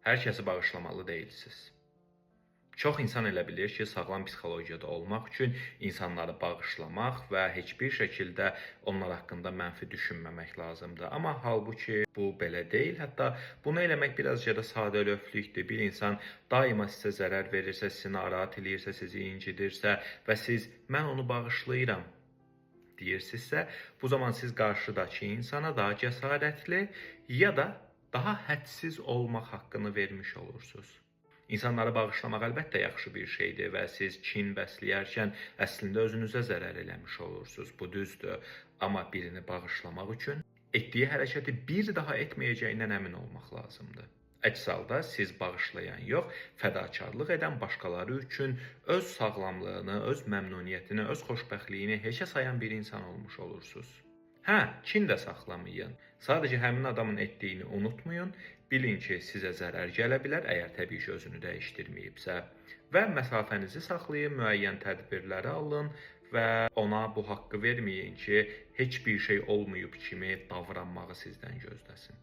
Hər kəsi bağışlamalı deyilsiniz. Çox insan elə bilir ki, sağlam psixologiyada olmaq üçün insanları bağışlamaq və heç bir şəkildə onlar haqqında mənfi düşünməmək lazımdır. Amma halbuki bu belə deyil. Hətta bunu eləmək birazca da sadəlövhlükdür. Bir insan daima sizə zərər verirsə, sizi narahat eləyirsə, sizi incidirsə və siz mən onu bağışlayıram deyirsinizsə, bu zaman siz qarşıdakı insana daha cəsarətli ya da daha hədsiz olmaq haqqını vermiş olursunuz. İnsanları bağışlamaq əlbəttə yaxşı bir şeydir və siz kin bəsləyərkən əslində özünüzə zərər eləmiş olursunuz. Bu düzdür. Amma birini bağışlamaq üçün etdiyi hərəkəti bir daha etməyəcəyindən əmin olmaq lazımdır. Əks halda siz bağışlayan yox, fədakarlıq edən başqaları üçün öz sağlamlığını, öz məmnuniyyətini, öz xoşbəxtliyini heçə sayan bir insan olmuş olursunuz. Hə, kin də saxlamayın. Sadəcə həmin adamın etdiyini unutmayın. Bilin ki, sizə zərər gələ bilər, əgər təbii ki, özünü dəyişdirməyibsə. Və məsafənizi saxlayın, müəyyən tədbirləri alın və ona bu haqqı verməyin ki, heç bir şey olmayıb kimi davranmağı sizdən gözləsin.